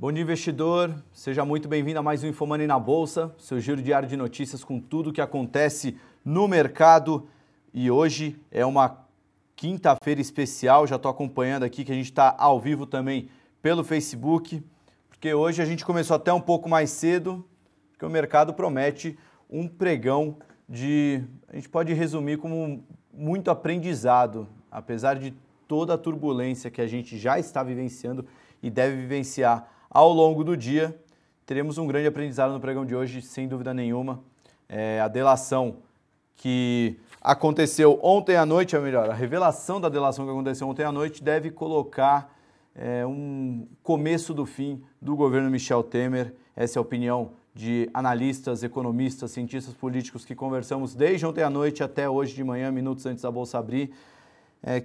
Bom dia, investidor. Seja muito bem-vindo a mais um InfoMoney na Bolsa, seu giro diário de notícias com tudo o que acontece no mercado. E hoje é uma quinta-feira especial, já estou acompanhando aqui que a gente está ao vivo também pelo Facebook, porque hoje a gente começou até um pouco mais cedo, porque o mercado promete um pregão a gente pode resumir como muito aprendizado, apesar de toda a turbulência que a gente já está vivenciando e deve vivenciar ao longo do dia. Teremos um grande aprendizado no pregão de hoje, sem dúvida nenhuma. A delação que aconteceu ontem à noite, ou melhor, a revelação da delação que aconteceu ontem à noite deve colocar um começo do fim do governo Michel Temer. Essa é a opinião de analistas, economistas, cientistas políticos que conversamos desde ontem à noite até hoje de manhã, minutos antes da Bolsa abrir,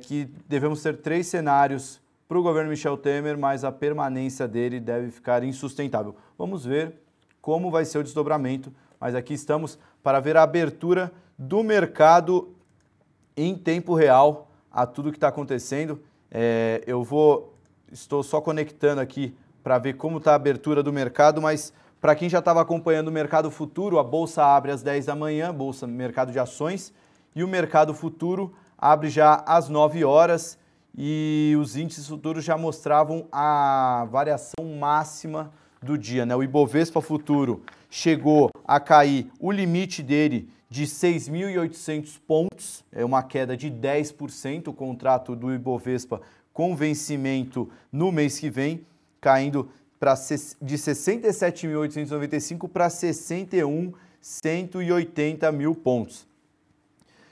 que devemos ter 3 cenários para o governo Michel Temer, mas a permanência dele deve ficar insustentável. Vamos ver como vai ser o desdobramento, mas aqui estamos para ver a abertura do mercado em tempo real a tudo que está acontecendo. Estou só conectando aqui para ver como está a abertura do mercado, mas para quem já estava acompanhando o mercado futuro, a Bolsa abre às 10 da manhã, Bolsa Mercado de Ações, e o mercado futuro abre já às 9 horas, e os índices futuros já mostravam a variação máxima do dia, né? O Ibovespa futuro chegou a cair o limite dele de 6.800 pontos, é uma queda de 10%, o contrato do Ibovespa com vencimento no mês que vem, caindo de 67.895 para 61.180 mil pontos.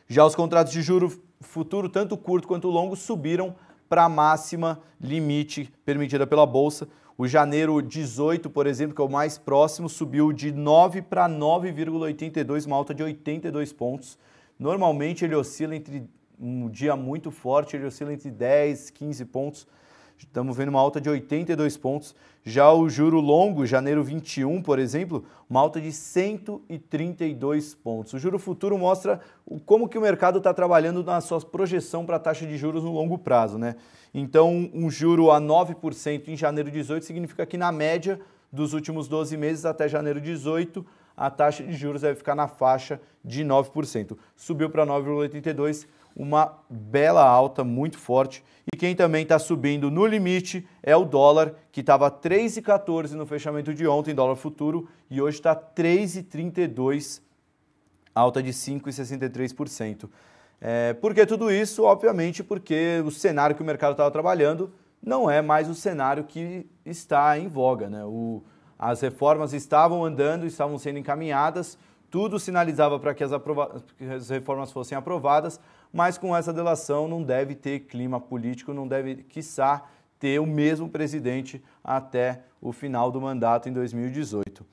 Já os contratos de juros futuro, tanto curto quanto longo, subiram para a máxima limite permitida pela Bolsa. O janeiro 18, por exemplo, que é o mais próximo, subiu de 9 para 9,82, uma alta de 82 pontos. Normalmente ele oscila entre um dia muito forte, ele oscila entre 10, 15 pontos. Estamos vendo uma alta de 82 pontos. Já o juro longo, janeiro 21, por exemplo, uma alta de 132 pontos. O juro futuro mostra como que o mercado está trabalhando na sua projeção para a taxa de juros no longo prazo, né? Então, um juro a 9% em janeiro 18 significa que na média dos últimos 12 meses até janeiro 18, a taxa de juros deve ficar na faixa de 9%. Subiu para 9,82%. Uma bela alta, muito forte. E quem também está subindo no limite é o dólar, que estava 3,14 no fechamento de ontem, dólar futuro, e hoje está 3,32, alta de 5,63%. Por que tudo isso? Obviamente porque o cenário que o mercado estava trabalhando não é mais o cenário que está em voga, né? As reformas estavam andando, estavam sendo encaminhadas, tudo sinalizava para que as reformas fossem aprovadas, mas com essa delação não deve ter clima político, não deve, quiçá, ter o mesmo presidente até o final do mandato em 2018.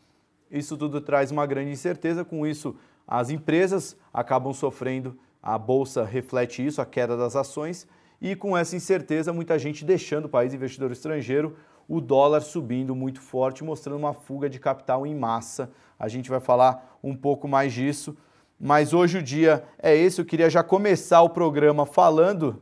Isso tudo traz uma grande incerteza, com isso as empresas acabam sofrendo, a Bolsa reflete isso, a queda das ações, e com essa incerteza muita gente deixando o país, investidor estrangeiro, o dólar subindo muito forte, mostrando uma fuga de capital em massa. A gente vai falar um pouco mais disso. Mas hoje o dia é esse, eu queria já começar o programa falando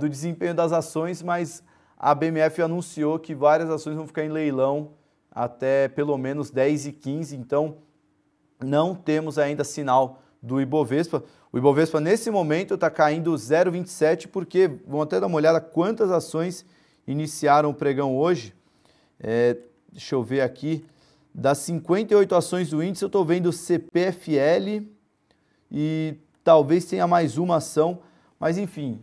do desempenho das ações, mas a BMF anunciou que várias ações vão ficar em leilão até pelo menos 10h15, então não temos ainda sinal do Ibovespa. O Ibovespa nesse momento está caindo 0,27, porque, vamos até dar uma olhada quantas ações iniciaram o pregão hoje. Deixa eu ver aqui, das 58 ações do índice, eu estou vendo CPFL, e talvez tenha mais uma ação, mas enfim,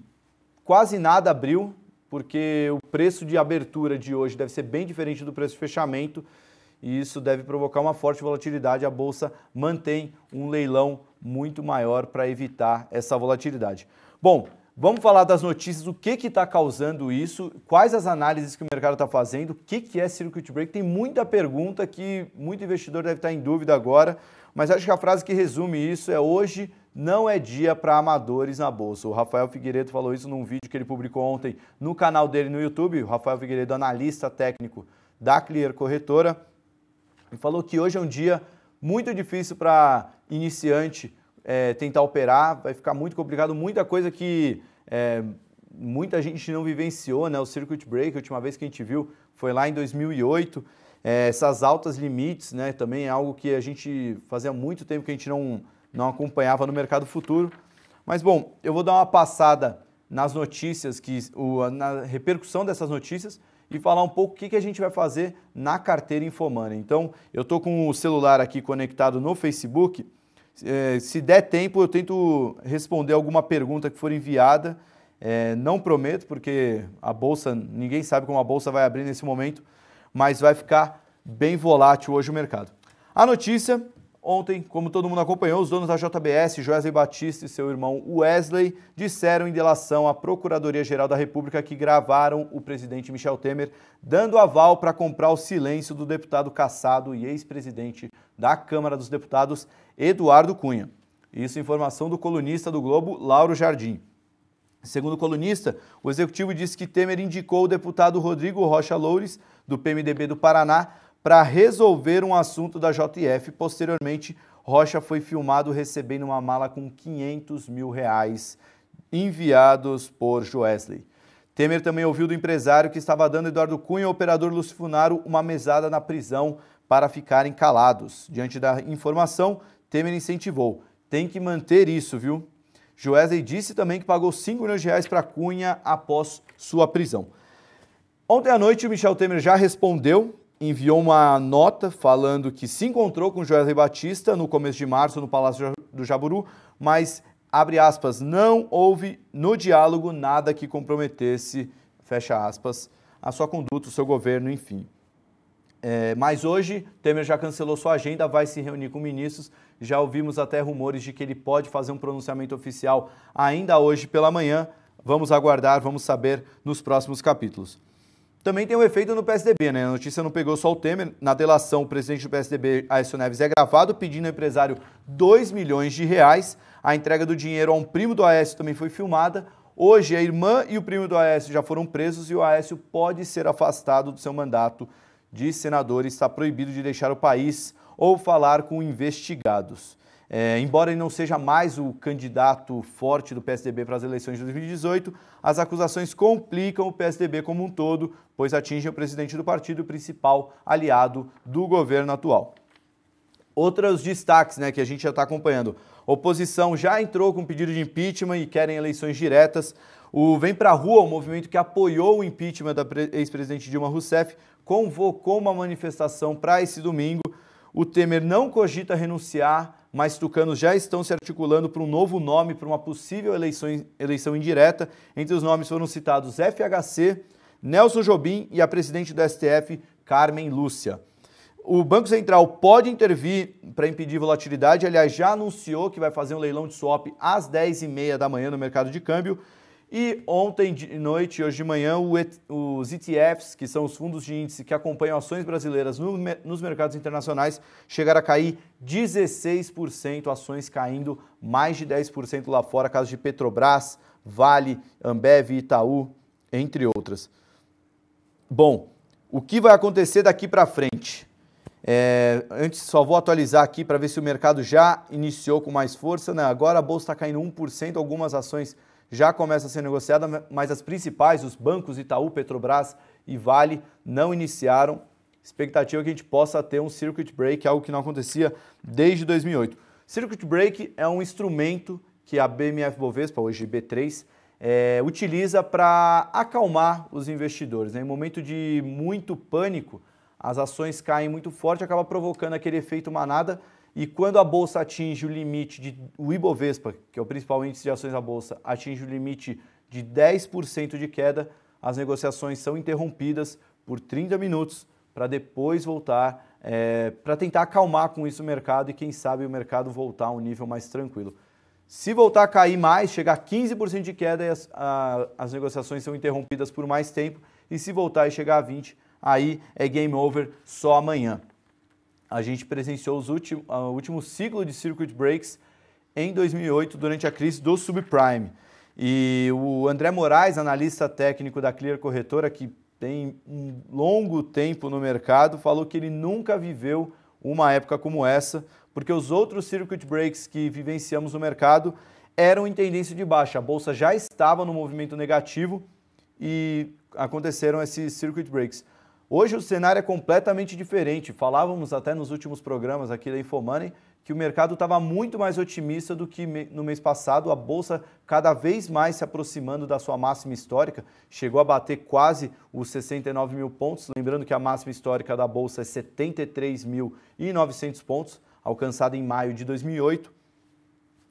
quase nada abriu, porque o preço de abertura de hoje deve ser bem diferente do preço de fechamento, e isso deve provocar uma forte volatilidade. A Bolsa mantém um leilão muito maior para evitar essa volatilidade. Bom, vamos falar das notícias, o que está causando isso, quais as análises que o mercado está fazendo, o que é Circuit Break. Tem muita pergunta que muito investidor deve estar em dúvida agora, mas acho que a frase que resume isso é: hoje não é dia para amadores na Bolsa. O Rafael Figueiredo falou isso num vídeo que ele publicou ontem no canal dele no YouTube. O Rafael Figueiredo, analista técnico da Clear Corretora, e falou que hoje é um dia muito difícil para iniciante tentar operar, vai ficar muito complicado, muita coisa que muita gente não vivenciou, né? O circuit break, a última vez que a gente viu foi lá em 2008. Essas altas limites, né? Também é algo que a gente fazia muito tempo que a gente não acompanhava no mercado futuro. Mas, bom, eu vou dar uma passada nas notícias, na repercussão dessas notícias e falar um pouco o que a gente vai fazer na carteira InfoMoney. Então, eu estou com o celular aqui conectado no Facebook. Se der tempo, eu tento responder alguma pergunta que for enviada. Não prometo, porque a bolsa, ninguém sabe como a bolsa vai abrir nesse momento, mas vai ficar bem volátil hoje o mercado. A notícia, ontem, como todo mundo acompanhou, os donos da JBS, Joesley Batista e seu irmão Wesley, disseram em delação à Procuradoria-Geral da República que gravaram o presidente Michel Temer dando aval para comprar o silêncio do deputado cassado e ex-presidente da Câmara dos Deputados, Eduardo Cunha. Isso é informação do colunista do Globo, Lauro Jardim. Segundo o colunista, o executivo disse que Temer indicou o deputado Rodrigo Rocha Loures, do PMDB do Paraná, para resolver um assunto da JF. Posteriormente, Rocha foi filmado recebendo uma mala com R$500 mil enviados por Joesley. Temer também ouviu do empresário que estava dando Eduardo Cunha e o operador Lúcio Funaro uma mesada na prisão para ficarem calados. Diante da informação, Temer incentivou. Tem que manter isso, viu? Joesley disse também que pagou R$5 milhões para Cunha após sua prisão. Ontem à noite, o Michel Temer já respondeu, enviou uma nota falando que se encontrou com Joesley Batista no começo de março no Palácio do Jaburu, mas, abre aspas, não houve no diálogo nada que comprometesse, fecha aspas, a sua conduta, o seu governo, enfim. Mas hoje, Temer já cancelou sua agenda, vai se reunir com ministros. Já ouvimos até rumores de que ele pode fazer um pronunciamento oficial ainda hoje pela manhã. Vamos aguardar, vamos saber nos próximos capítulos. Também tem um efeito no PSDB, né? A notícia não pegou só o Temer. Na delação, o presidente do PSDB, Aécio Neves, é gravado pedindo ao empresário R$2 milhões. A entrega do dinheiro a um primo do Aécio também foi filmada. Hoje, a irmã e o primo do Aécio já foram presos e o Aécio pode ser afastado do seu mandato de senador e está proibido de deixar o país ou falar com investigados. Embora ele não seja mais o candidato forte do PSDB para as eleições de 2018, as acusações complicam o PSDB como um todo, pois atingem o presidente do partido e o principal aliado do governo atual. Outros destaques, né, que a gente já está acompanhando. A oposição já entrou com pedido de impeachment e querem eleições diretas. O Vem Pra Rua, o movimento que apoiou o impeachment da ex-presidente Dilma Rousseff, convocou uma manifestação para esse domingo. O Temer não cogita renunciar, mas tucanos já estão se articulando para um novo nome para uma possível eleição indireta. Entre os nomes foram citados FHC, Nelson Jobim e a presidente do STF, Carmen Lúcia. O Banco Central pode intervir para impedir volatilidade, aliás, já anunciou que vai fazer um leilão de swap às 10h30 da manhã no mercado de câmbio. E ontem de noite e hoje de manhã, os ETFs, que são os fundos de índice que acompanham ações brasileiras nos mercados internacionais, chegaram a cair 16%, ações caindo mais de 10% lá fora, casos de Petrobras, Vale, Ambev, Itaú, entre outras. Bom, o que vai acontecer daqui para frente? Antes, só vou atualizar aqui para ver se o mercado já iniciou com mais força, né? Agora a bolsa está caindo 1%, algumas ações já começa a ser negociada, mas as principais, os bancos Itaú, Petrobras e Vale, não iniciaram. Expectativa é que a gente possa ter um circuit break, algo que não acontecia desde 2008. Circuit break é um instrumento que a BMF Bovespa, hoje B3, utiliza para acalmar os investidores, né? Em momento de muito pânico, as ações caem muito forte, acaba provocando aquele efeito manada. E quando a bolsa atinge o limite o Ibovespa, que é o principal índice de ações da bolsa, atinge o limite de 10% de queda, as negociações são interrompidas por 30 minutos para depois voltar, para tentar acalmar com isso o mercado e quem sabe o mercado voltar a um nível mais tranquilo. Se voltar a cair mais, chegar a 15% de queda, as negociações são interrompidas por mais tempo e se voltar e chegar a 20%, aí é game over só amanhã. A gente presenciou o último ciclo de circuit breaks em 2008, durante a crise do subprime. E o André Moraes, analista técnico da Clear Corretora, que tem um longo tempo no mercado, falou que ele nunca viveu uma época como essa, porque os outros circuit breaks que vivenciamos no mercado eram em tendência de baixa. A bolsa já estava no movimento negativo e aconteceram esses circuit breaks. Hoje o cenário é completamente diferente. Falávamos até nos últimos programas aqui da InfoMoney que o mercado estava muito mais otimista do que no mês passado. A bolsa cada vez mais se aproximando da sua máxima histórica. Chegou a bater quase os 69 mil pontos. Lembrando que a máxima histórica da bolsa é 73.900 pontos, alcançada em maio de 2008.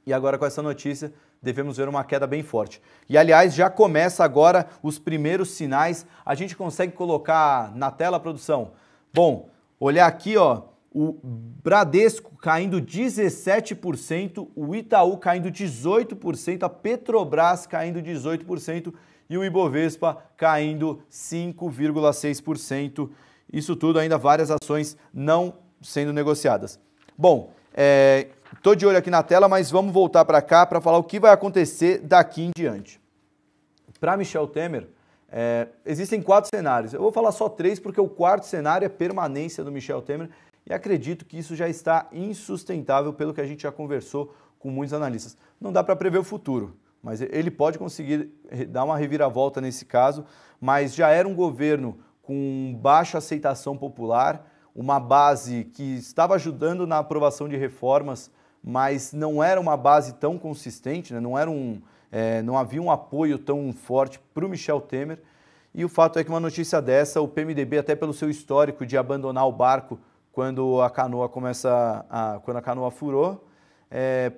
E agora com essa notícia devemos ver uma queda bem forte. E aliás, já começa agora os primeiros sinais. A gente consegue colocar na tela a produção? Bom, olhar aqui, ó, o Bradesco caindo 17%, o Itaú caindo 18%, a Petrobras caindo 18% e o Ibovespa caindo 5,6%. Isso tudo ainda várias ações não sendo negociadas. Bom, estou de olho aqui na tela, mas vamos voltar para cá para falar o que vai acontecer daqui em diante. Para Michel Temer, existem 4 cenários. Eu vou falar só 3 porque o quarto cenário é permanência do Michel Temer e acredito que isso já está insustentável pelo que a gente já conversou com muitos analistas. Não dá para prever o futuro, mas ele pode conseguir dar uma reviravolta nesse caso, mas já era um governo com baixa aceitação popular, uma base que estava ajudando na aprovação de reformas, mas não era uma base tão consistente, né? Não havia um apoio tão forte para o Michel Temer. E o fato é que uma notícia dessa, o PMDB, até pelo seu histórico de abandonar o barco quando a canoa furou,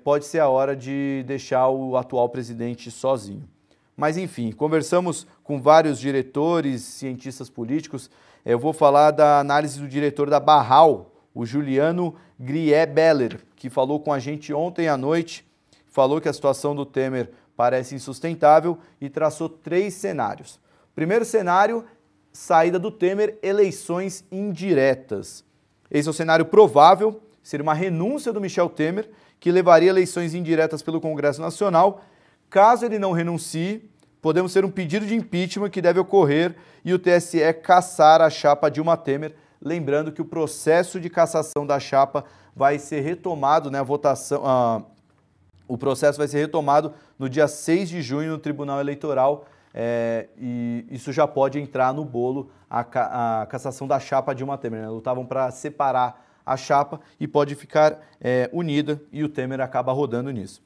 pode ser a hora de deixar o atual presidente sozinho. Mas enfim, conversamos com vários diretores, cientistas políticos. Eu vou falar da análise do diretor da Barral, o Juliano Griebeller, que falou com a gente ontem à noite, falou que a situação do Temer parece insustentável e traçou 3 cenários. Primeiro cenário, saída do Temer, eleições indiretas. Esse é o cenário provável, seria uma renúncia do Michel Temer, que levaria eleições indiretas pelo Congresso Nacional. Caso ele não renuncie, podemos ter um pedido de impeachment que deve ocorrer e o TSE cassar a chapa Dilma Temer. Lembrando que o processo de cassação da chapa vai ser retomado, né, o processo vai ser retomado no dia 6 de junho no Tribunal Eleitoral e isso já pode entrar no bolo a cassação da chapa Dilma Temer. Né? Lutavam para separar a chapa e pode ficar unida e o Temer acaba rodando nisso.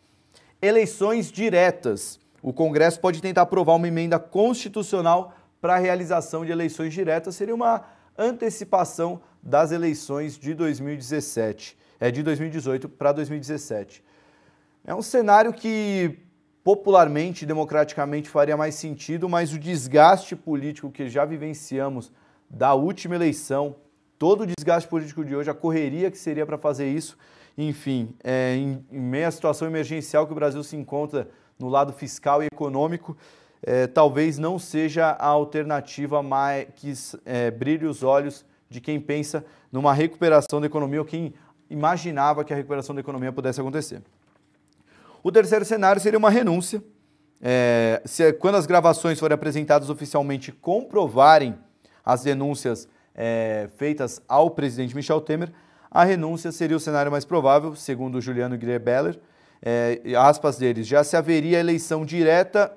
Eleições diretas. O Congresso pode tentar aprovar uma emenda constitucional para a realização de eleições diretas. Seria uma antecipação das eleições de 2017, de 2018 para 2017. É um cenário que popularmente, democraticamente faria mais sentido, mas o desgaste político que já vivenciamos da última eleição, todo o desgaste político de hoje, a correria que seria para fazer isso, enfim, em meio à situação emergencial que o Brasil se encontra no lado fiscal e econômico, talvez não seja a alternativa mais que brilhe os olhos de quem pensa numa recuperação da economia ou quem imaginava que a recuperação da economia pudesse acontecer. O terceiro cenário seria uma renúncia. Quando as gravações forem apresentadas oficialmente comprovarem as denúncias feitas ao presidente Michel Temer, a renúncia seria o cenário mais provável, segundo o Juliano Griebeller. Aspas deles, já se haveria eleição direta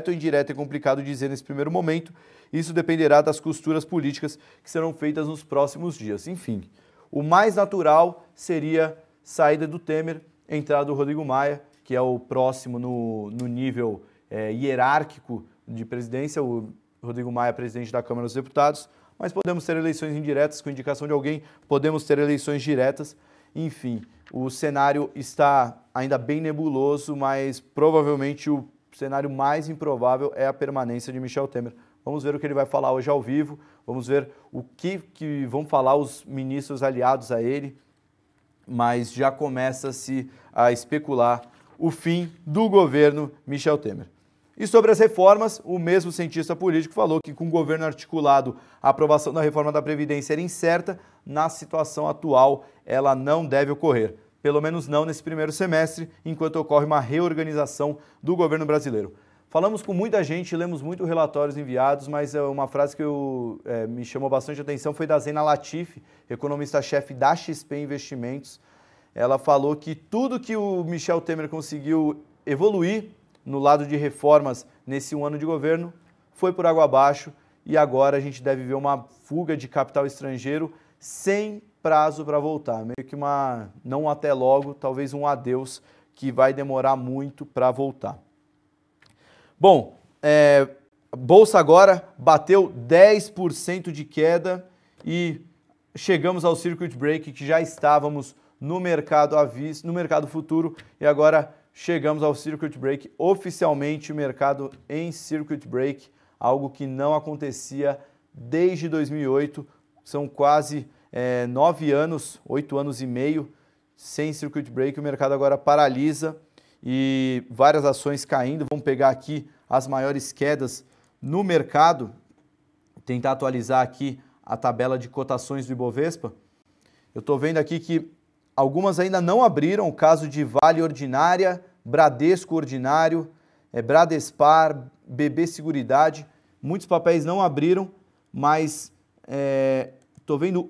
ou indireta é complicado dizer nesse primeiro momento. Isso dependerá das costuras políticas que serão feitas nos próximos dias. Enfim, o mais natural seria saída do Temer, entrada do Rodrigo Maia, que é o próximo no nível hierárquico de presidência, o Rodrigo Maia, presidente da Câmara dos Deputados, mas podemos ter eleições indiretas com indicação de alguém, podemos ter eleições diretas, enfim, o cenário está ainda bem nebuloso, mas provavelmente o cenário mais improvável é a permanência de Michel Temer. Vamos ver o que ele vai falar hoje ao vivo, vamos ver o que vão falar os ministros aliados a ele, mas já começa-se a especular o fim do governo Michel Temer. E sobre as reformas, o mesmo cientista político falou que com o governo articulado, a aprovação da reforma da Previdência era incerta, na situação atual ela não deve ocorrer, pelo menos não nesse primeiro semestre, enquanto ocorre uma reorganização do governo brasileiro. Falamos com muita gente, lemos muitos relatórios enviados, mas uma frase que me chamou bastante atenção foi da Zena Latif, economista-chefe da XP Investimentos. ela falou que tudo que o Michel Temer conseguiu evoluir no lado de reformas nesse 1 ano de governo foi por água abaixo e agora a gente deve ver uma fuga de capital estrangeiro sem prazo para voltar. Meio que não um até logo, talvez um adeus que vai demorar muito para voltar. Bom, Bolsa agora bateu 10% de queda e chegamos ao circuit break que já estávamos no mercado à vista, no mercado futuro e agora chegamos ao circuit break, oficialmente o mercado em circuit break, algo que não acontecia desde 2008, são quase 9 anos, 8 anos e meio sem circuit break, o mercado agora paralisa e várias ações caindo. Vamos pegar aqui as maiores quedas no mercado, tentar atualizar aqui a tabela de cotações do Ibovespa. Eu estou vendo aqui que algumas ainda não abriram, o caso de Vale Ordinária, Bradesco Ordinário, Bradespar, BB Seguridade, muitos papéis não abriram, mas estou vendo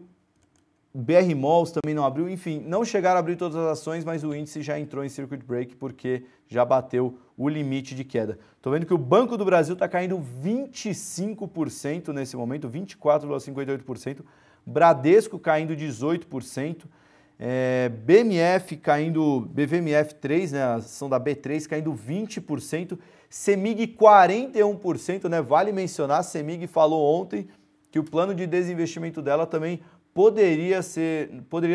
BR Malls também não abriu, enfim, não chegaram a abrir todas as ações, mas o índice já entrou em circuit break porque já bateu o limite de queda. Estou vendo que o Banco do Brasil está caindo 25% nesse momento, 24,58%, Bradesco caindo 18%, BMF caindo, BVMF3, né, a ação da B3 caindo 20%, CEMIG 41%, né, vale mencionar, a CEMIG falou ontem que o plano de desinvestimento dela também poderia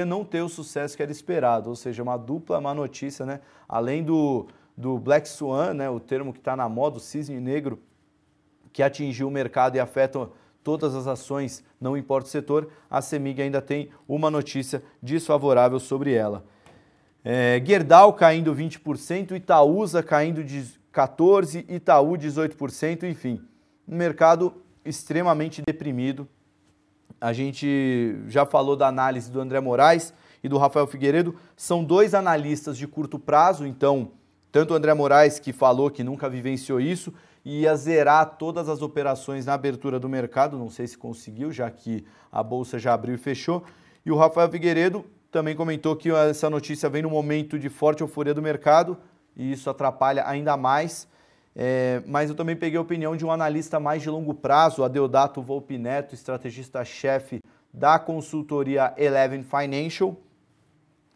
não ter o sucesso que era esperado, ou seja, uma dupla má notícia, né? Além do Black Swan, né? O termo que está na moda, o cisne negro, que atingiu o mercado e afeta todas as ações, não importa o setor, a CEMIG ainda tem uma notícia desfavorável sobre ela. Gerdau caindo 20%, Itaúsa caindo de 14%, Itaú 18%, enfim, um mercado extremamente deprimido. A gente já falou da análise do André Moraes e do Rafael Figueiredo, são dois analistas de curto prazo, então, tanto o André Moraes, que falou que nunca vivenciou isso, ia zerar todas as operações na abertura do mercado, não sei se conseguiu, já que a Bolsa já abriu e fechou, e o Rafael Figueiredo também comentou que essa notícia vem no momento de forte euforia do mercado, e isso atrapalha ainda mais, mas eu também peguei a opinião de um analista mais de longo prazo, Adeodato Volpi Neto, estrategista-chefe da consultoria Eleven Financial.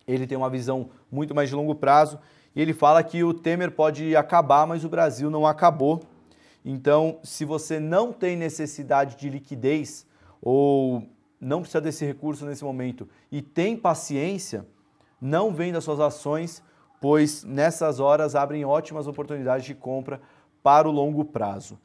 Ele tem uma visão muito mais de longo prazo e ele fala que o Temer pode acabar, mas o Brasil não acabou. Então, se você não tem necessidade de liquidez ou não precisa desse recurso nesse momento e tem paciência, não venda suas ações, pois nessas horas abrem ótimas oportunidades de compra para o longo prazo.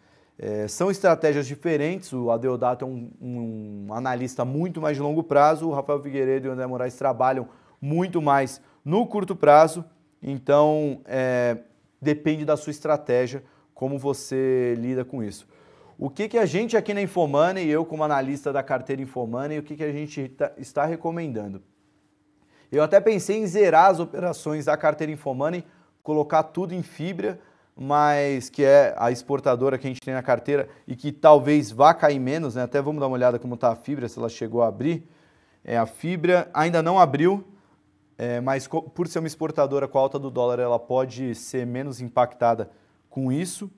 São estratégias diferentes, o Adeodato é um analista muito mais de longo prazo, o Rafael Figueiredo e o André Moraes trabalham muito mais no curto prazo, então depende da sua estratégia, como você lida com isso. O que a gente aqui na Infomoney, eu como analista da carteira Infomoney, o que a gente está recomendando? Eu até pensei em zerar as operações da carteira Infomoney, colocar tudo em Fibra, mas que é a exportadora que a gente tem na carteira e que talvez vá cair menos, né? Até vamos dar uma olhada como está a Fibra, se ela chegou a abrir. A Fibra ainda não abriu, mas por ser uma exportadora com a alta do dólar, ela pode ser menos impactada com isso.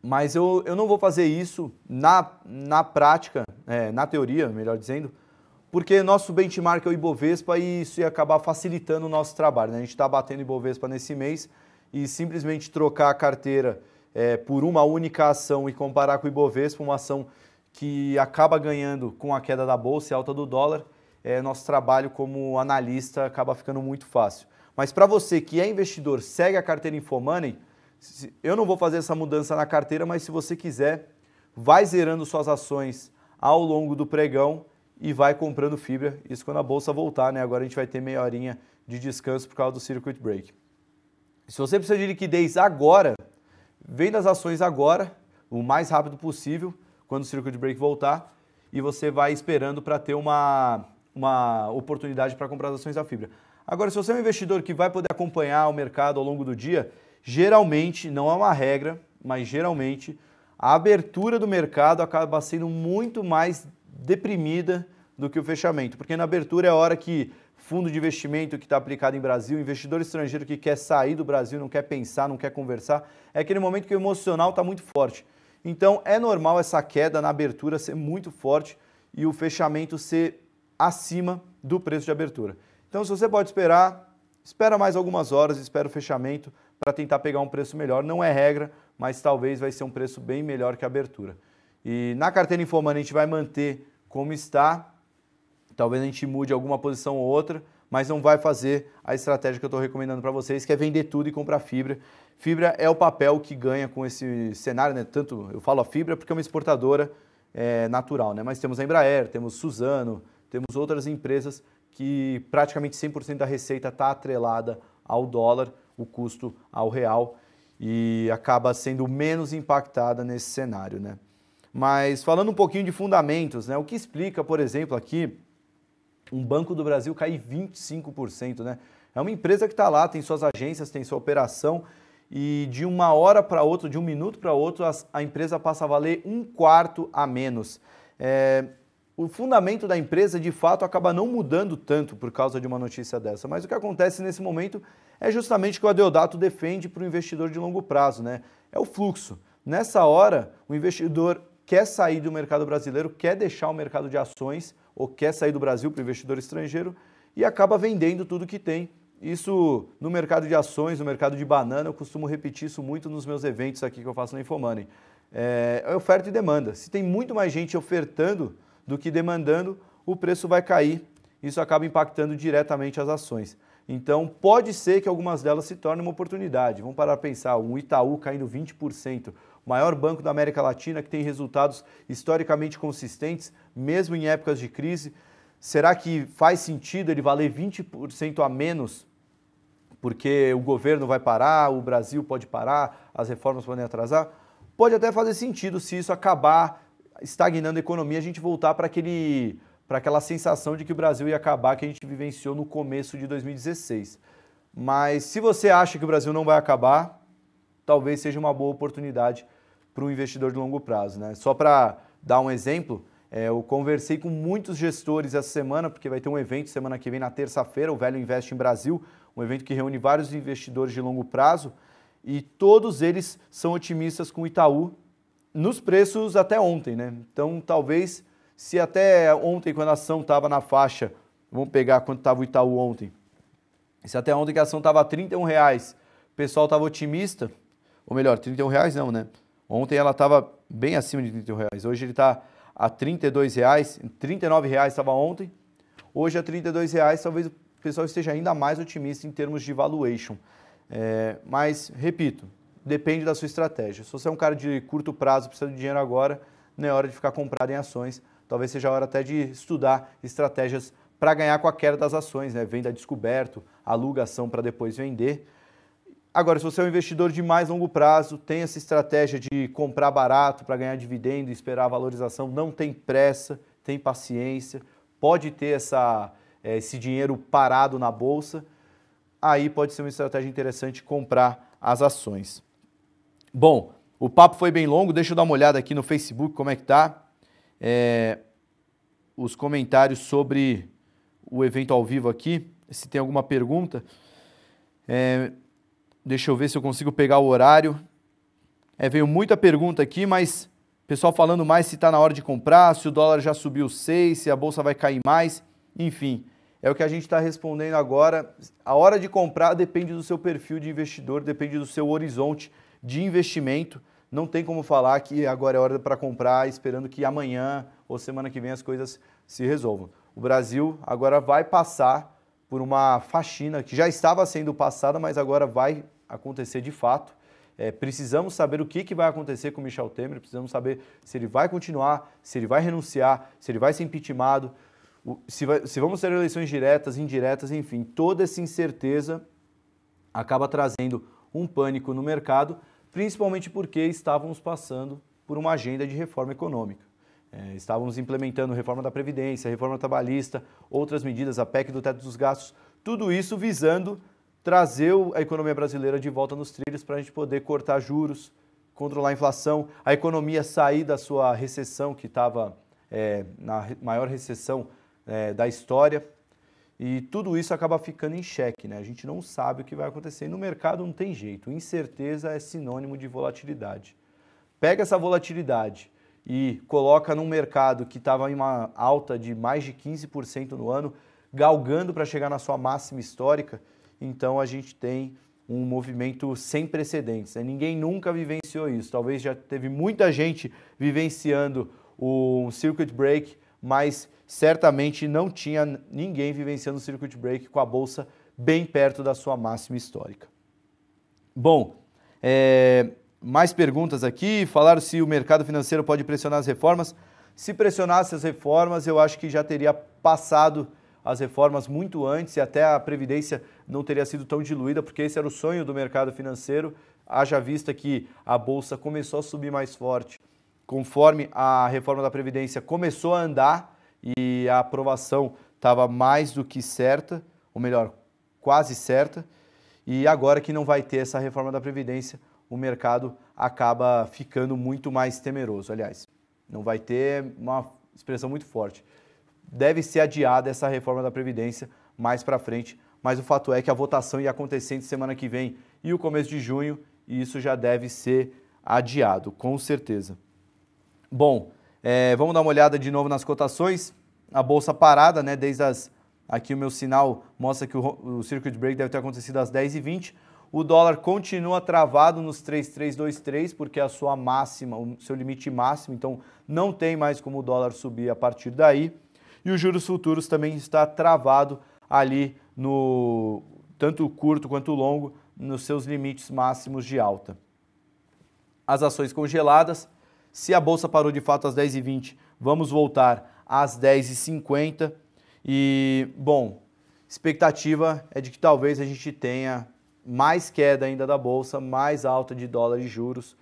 Mas eu não vou fazer isso na prática, na teoria, melhor dizendo, porque nosso benchmark é o Ibovespa e isso ia acabar facilitando o nosso trabalho, né? A gente está batendo Ibovespa nesse mês e simplesmente trocar a carteira por uma única ação e comparar com o Ibovespa, uma ação que acaba ganhando com a queda da Bolsa e alta do dólar, nosso trabalho como analista acaba ficando muito fácil. Mas para você que é investidor, segue a carteira Infomoney, eu não vou fazer essa mudança na carteira, mas se você quiser, vai zerando suas ações ao longo do pregão e vai comprando Fibra, isso quando a Bolsa voltar, né? Agora a gente vai ter meia horinha de descanso por causa do circuit break. Se você precisa de liquidez agora, venda as ações agora, o mais rápido possível, quando o circuit break voltar, e você vai esperando para ter uma oportunidade para comprar as ações da Fibra. Agora, se você é um investidor que vai poder acompanhar o mercado ao longo do dia, geralmente, não é uma regra, mas geralmente, a abertura do mercado acaba sendo muito mais deprimida do que o fechamento, porque na abertura é a hora que fundo de investimento que está aplicado em Brasil, investidor estrangeiro que quer sair do Brasil, não quer pensar, não quer conversar, é aquele momento que o emocional está muito forte. Então é normal essa queda na abertura ser muito forte e o fechamento ser acima do preço de abertura. Então se você pode esperar, espera mais algumas horas, espera o fechamento para tentar pegar um preço melhor. Não é regra, mas talvez vai ser um preço bem melhor que a abertura. E na carteira InfoMoney a gente vai manter como está, talvez a gente mude alguma posição ou outra, mas não vai fazer a estratégia que eu estou recomendando para vocês, que é vender tudo e comprar fibra. Fibra é o papel que ganha com esse cenário, né? Tanto eu falo a fibra porque é uma exportadora natural, né? Mas temos a Embraer, temos Suzano, temos outras empresas que praticamente 100% da receita está atrelada ao dólar, o custo ao real, e acaba sendo menos impactada nesse cenário, né? Mas falando um pouquinho de fundamentos, né? O que explica, por exemplo, aqui, um Banco do Brasil cair 25%, né? É uma empresa que está lá, tem suas agências, tem sua operação, e de uma hora para outra, de um minuto para outro, a empresa passa a valer 1/4 a menos. O fundamento da empresa, de fato, acaba não mudando tanto por causa de uma notícia dessa, mas o que acontece nesse momento é justamente o que o Adeodato defende para o investidor de longo prazo, né? É o fluxo. Nessa hora, o investidor quer sair do mercado brasileiro, quer deixar o mercado de ações ou quer sair do Brasil para o investidor estrangeiro e acaba vendendo tudo que tem. Isso no mercado de ações, no mercado de banana, eu costumo repetir isso muito nos meus eventos aqui que eu faço na InfoMoney. É oferta e demanda. Se tem muito mais gente ofertando do que demandando, o preço vai cair. Isso acaba impactando diretamente as ações. Então, pode ser que algumas delas se tornem uma oportunidade. Vamos parar para pensar, um Itaú caindo 20%, o maior banco da América Latina que tem resultados historicamente consistentes, mesmo em épocas de crise. Será que faz sentido ele valer 20% a menos porque o governo vai parar, o Brasil pode parar, as reformas podem atrasar? Pode até fazer sentido se isso acabar estagnando a economia, a gente voltar para aquela sensação de que o Brasil ia acabar que a gente vivenciou no começo de 2016. Mas se você acha que o Brasil não vai acabar, talvez seja uma boa oportunidade para um investidor de longo prazo, né? Só para dar um exemplo, eu conversei com muitos gestores essa semana, porque vai ter um evento semana que vem, na terça-feira, o Velho Invest em Brasil, um evento que reúne vários investidores de longo prazo, e todos eles são otimistas com o Itaú nos preços até ontem, né? Então, talvez, se até ontem, quando a ação estava na faixa, vamos pegar quanto estava o Itaú ontem, se até ontem que a ação estava a R$31, o pessoal estava otimista, ou melhor, R$31 não, né? Ontem ela estava bem acima de R$31, hoje ele está a R$32, R$39 estava ontem, hoje a R$32, talvez o pessoal esteja ainda mais otimista em termos de valuation. Mas, repito, depende da sua estratégia. Se você é um cara de curto prazo, precisa de dinheiro agora, não é hora de ficar comprado em ações, talvez seja a hora até de estudar estratégias para ganhar com a queda das ações, né? Venda descoberto, aluga ação para depois vender. Agora, se você é um investidor de mais longo prazo, tem essa estratégia de comprar barato para ganhar dividendo e esperar a valorização, não tem pressa, tem paciência, pode ter esse dinheiro parado na bolsa, aí pode ser uma estratégia interessante comprar as ações. Bom, o papo foi bem longo, deixa eu dar uma olhada aqui no Facebook como é que tá. Os comentários sobre o evento ao vivo aqui, se tem alguma pergunta. Deixa eu ver se eu consigo pegar o horário. Veio muita pergunta aqui, mas pessoal falando mais se está na hora de comprar, se o dólar já subiu 6, se a bolsa vai cair mais, enfim. É o que a gente está respondendo agora. A hora de comprar depende do seu perfil de investidor, depende do seu horizonte de investimento. Não tem como falar que agora é hora para comprar esperando que amanhã ou semana que vem as coisas se resolvam. O Brasil agora vai passar por uma faxina que já estava sendo passada, mas agora vai acontecer de fato. Precisamos saber o que vai acontecer com o Michel Temer, precisamos saber se ele vai continuar, se ele vai renunciar, se ele vai ser impeachmentado, se vamos ter eleições diretas, indiretas, enfim, toda essa incerteza acaba trazendo um pânico no mercado, principalmente porque estávamos passando por uma agenda de reforma econômica. Estávamos implementando reforma da Previdência, reforma trabalhista, outras medidas, a PEC do teto dos gastos, tudo isso visando trazer a economia brasileira de volta nos trilhos para a gente poder cortar juros, controlar a inflação, a economia sair da sua recessão, que estava na maior recessão da história. E tudo isso acaba ficando em xeque, né? A gente não sabe o que vai acontecer. E no mercado não tem jeito. Incerteza é sinônimo de volatilidade. Pega essa volatilidade e coloca num mercado que estava em uma alta de mais de 15% no ano, galgando para chegar na sua máxima histórica, então a gente tem um movimento sem precedentes, né? Ninguém nunca vivenciou isso. Talvez já teve muita gente vivenciando um circuit break, mas certamente não tinha ninguém vivenciando o circuit break com a bolsa bem perto da sua máxima histórica. Bom, mais perguntas aqui. Falaram se o mercado financeiro pode pressionar as reformas. Se pressionasse as reformas, eu acho que já teria passado as reformas muito antes e até a Previdência não teria sido tão diluída, porque esse era o sonho do mercado financeiro, haja vista que a Bolsa começou a subir mais forte conforme a reforma da Previdência começou a andar e a aprovação estava mais do que certa, ou melhor, quase certa, e agora que não vai ter essa reforma da Previdência, o mercado acaba ficando muito mais temeroso. Aliás, não vai ter uma expressão muito forte. Deve ser adiada essa reforma da Previdência mais para frente, mas o fato é que a votação ia acontecer entre semana que vem e o começo de junho, e isso já deve ser adiado, com certeza. Bom, vamos dar uma olhada de novo nas cotações. A bolsa parada, né? Aqui o meu sinal mostra que o circuit break deve ter acontecido às 10h20. O dólar continua travado nos 3,323, porque é a sua máxima, o seu limite máximo, então não tem mais como o dólar subir a partir daí. E os juros futuros também está travado ali no tanto o curto quanto o longo, nos seus limites máximos de alta. As ações congeladas, se a bolsa parou de fato às 10h20, vamos voltar às 10h50. E, bom, expectativa é de que talvez a gente tenha mais queda ainda da bolsa, mais alta de dólar e juros,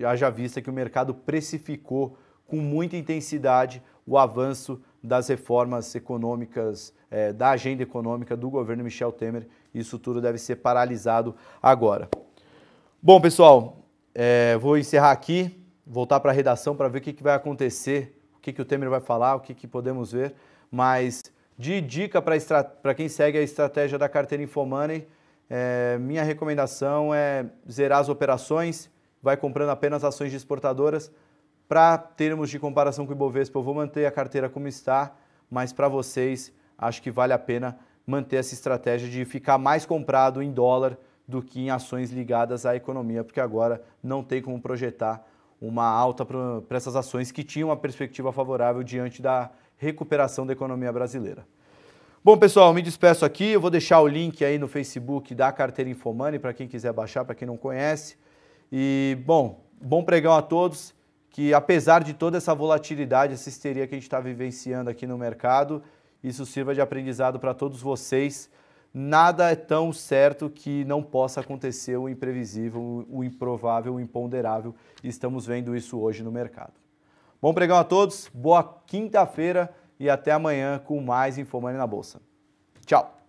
haja vista que o mercado precificou com muita intensidade o avanço das reformas econômicas, da agenda econômica do governo Michel Temer. Isso tudo deve ser paralisado agora. Bom, pessoal, vou encerrar aqui, voltar para a redação para ver o que vai acontecer, o que o Temer vai falar, o que podemos ver. Mas de dica para quem segue a estratégia da carteira InfoMoney, minha recomendação é zerar as operações, vai comprando apenas ações de exportadoras. Para termos de comparação com o Ibovespa, eu vou manter a carteira como está, mas para vocês acho que vale a pena manter essa estratégia de ficar mais comprado em dólar do que em ações ligadas à economia, porque agora não tem como projetar uma alta para essas ações que tinham uma perspectiva favorável diante da recuperação da economia brasileira. Bom, pessoal, me despeço aqui, eu vou deixar o link aí no Facebook da carteira InfoMoney para quem quiser baixar, para quem não conhece. E, bom pregão a todos, que apesar de toda essa volatilidade, essa histeria que a gente está vivenciando aqui no mercado, isso sirva de aprendizado para todos vocês. Nada é tão certo que não possa acontecer o imprevisível, o improvável, o imponderável. E estamos vendo isso hoje no mercado. Bom pregão a todos, boa quinta-feira e até amanhã com mais InfoMoney na Bolsa. Tchau!